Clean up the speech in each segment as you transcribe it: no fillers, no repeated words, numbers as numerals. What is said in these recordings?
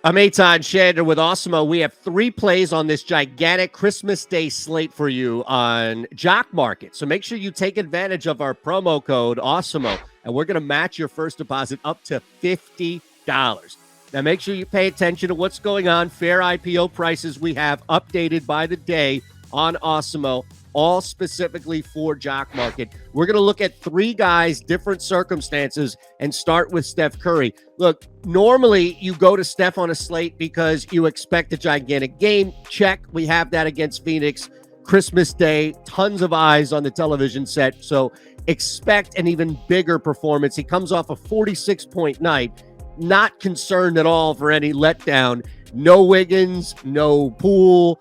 I'm Eytan Shander with Awesemo. We have 3 plays on this gigantic Christmas Day slate for you on Jock Market. So make sure you take advantage of our promo code Awesemo, and we're going to match your first deposit up to $50. Now make sure you pay attention to what's going on. Fair IPO prices we have updated by the day on Awesemo, all specifically for Jock Market. We're going to look at 3 guys, different circumstances, and start with Steph Curry. Look, normally you go to Steph on a slate because you expect a gigantic game. Check. We have that against Phoenix. Christmas Day, tons of eyes on the television set. So expect an even bigger performance. He comes off a 46-point night. Not concerned at all for any letdown. No Wiggins, no Poole.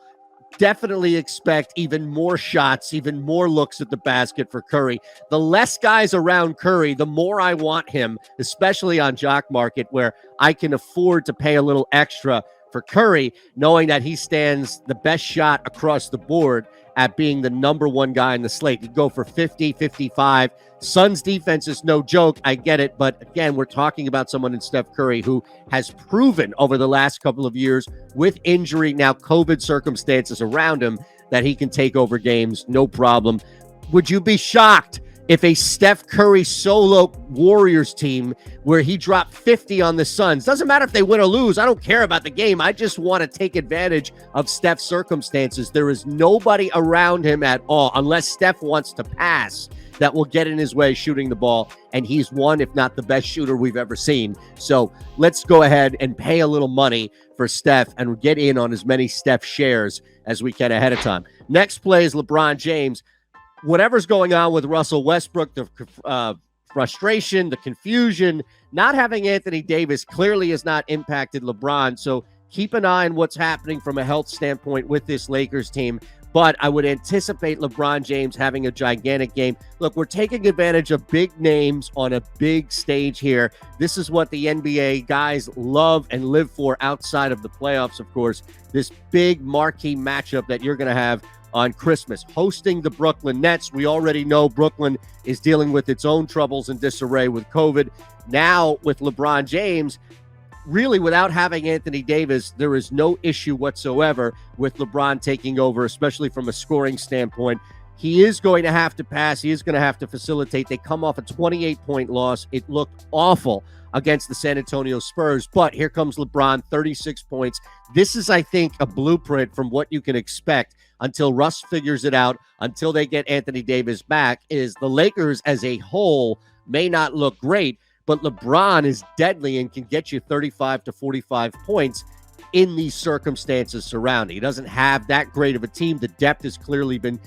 Definitely expect even more shots, even more looks at the basket for Curry. The less guys around Curry, the more I want him, especially on Jock Market, where I can afford to pay a little extra for Curry, knowing that he stands the best shot across the board at being the number 1 guy in the slate. You go for 50, 55. Suns defense is no joke. I get it. But again, we're talking about someone in Steph Curry who has proven over the last couple of years with injury, now COVID circumstances around him, that he can take over games, no problem. Would you be shocked if a Steph Curry solo Warriors team where he dropped 50 on the Suns? Doesn't matter if they win or lose. I don't care about the game. I just want to take advantage of Steph's circumstances. There is nobody around him at all, unless Steph wants to pass, that will get in his way shooting the ball. And he's one, if not the best shooter we've ever seen. So let's go ahead and pay a little money for Steph and get in on as many Steph shares as we can ahead of time. Next play is LeBron James. Whatever's going on with Russell Westbrook, the frustration, the confusion, not having Anthony Davis clearly has not impacted LeBron. So keep an eye on what's happening from a health standpoint with this Lakers team. But I would anticipate LeBron James having a gigantic game. Look, we're taking advantage of big names on a big stage here. This is what the NBA guys love and live for outside of the playoffs, of course. This big marquee matchup that you're going to have on Christmas, hosting the Brooklyn Nets. We already know Brooklyn is dealing with its own troubles and disarray with COVID. Now with LeBron James, really without having Anthony Davis, there is no issue whatsoever with LeBron taking over, especially from a scoring standpoint. He is going to have to pass. He is going to have to facilitate. They come off a 28-point loss. It looked awful against the San Antonio Spurs, but here comes LeBron, 36 points. This is, I think, a blueprint from what you can expect until Russ figures it out, until they get Anthony Davis back. Is the Lakers as a whole may not look great, but LeBron is deadly and can get you 35 to 45 points in these circumstances surrounding. He doesn't have that great of a team. The depth has clearly been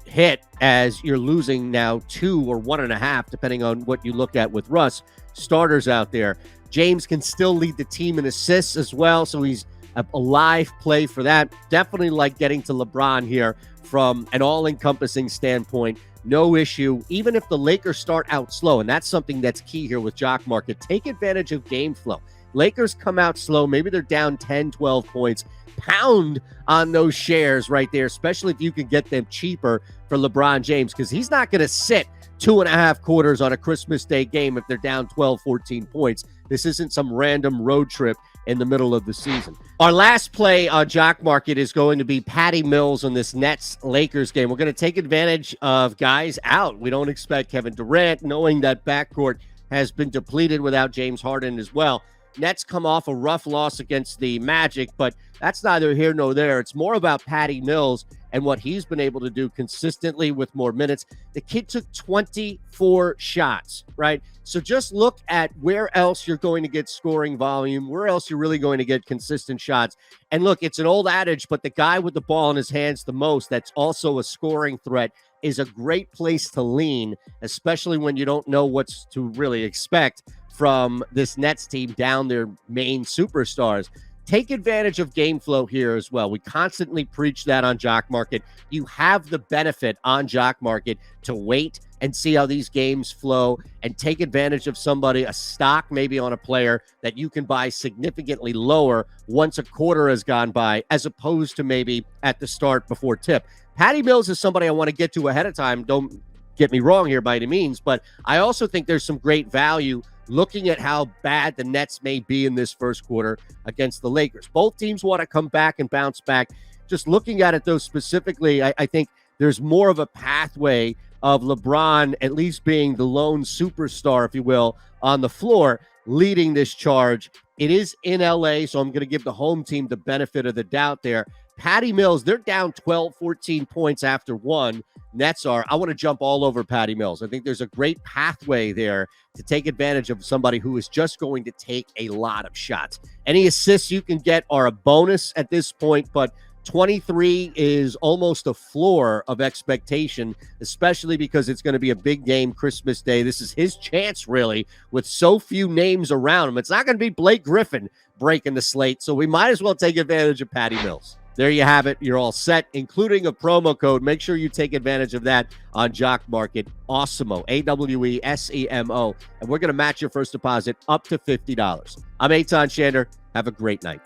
hit as you're losing now 2 or 1.5, depending on what you look at with Russ, starters out there. James can still lead the team in assists as well, so he's a live play for that. Definitely like getting to LeBron here from an all-encompassing standpoint. No issue, even if the Lakers start out slow, and that's something that's key here with Jock Market. Take advantage of game flow. Lakers come out slow. Maybe they're down 10, 12 points. Pound on those shares right there, especially if you can get them cheaper for LeBron James, because he's not going to sit 2.5 quarters on a Christmas Day game if they're down 12, 14 points. This isn't some random road trip in the middle of the season. Our last play on Jock Market is going to be Patty Mills on this Nets-Lakers game. We're going to take advantage of guys out. We don't expect Kevin Durant, knowing that backcourt has been depleted without James Harden as well. Nets come off a rough loss against the Magic, but that's neither here nor there. It's more about Patty Mills and what he's been able to do consistently with more minutes. The kid took 24 shots, right? So just look at where else you're going to get scoring volume, where else you're really going to get consistent shots. And look, it's an old adage, but the guy with the ball in his hands the most, that's also a scoring threat, is a great place to lean, especially when you don't know what's to really expect from this Nets team down their main superstars. Take advantage of game flow here as well. We constantly preach that on Jock Market. You have the benefit on Jock Market to wait and see how these games flow and take advantage of somebody, a stock maybe on a player that you can buy significantly lower once a quarter has gone by, as opposed to maybe at the start before tip. Patty Mills is somebody I want to get to ahead of time. Don't get me wrong here by any means, but I also think there's some great value looking at how bad the Nets may be in this first quarter against the Lakers. Both teams want to come back and bounce back. Just looking at it, though, specifically, I think there's more of a pathway of LeBron at least being the lone superstar, if you will, on the floor, leading this charge. It is in LA, so I'm going to give the home team the benefit of the doubt there. Patty Mills, they're down 12, 14 points after one. Nets are. I want to jump all over Patty Mills. I think there's a great pathway there to take advantage of somebody who is just going to take a lot of shots. Any assists you can get are a bonus at this point, but 23 is almost a floor of expectation, especially because it's going to be a big game Christmas Day. This is his chance, really, with so few names around him. It's not going to be Blake Griffin breaking the slate, so we might as well take advantage of Patty Mills. There you have it. You're all set, including a promo code. Make sure you take advantage of that on Jock Market. Awesemo, AWESEMO. And we're going to match your first deposit up to $50. I'm Eytan Shander. Have a great night.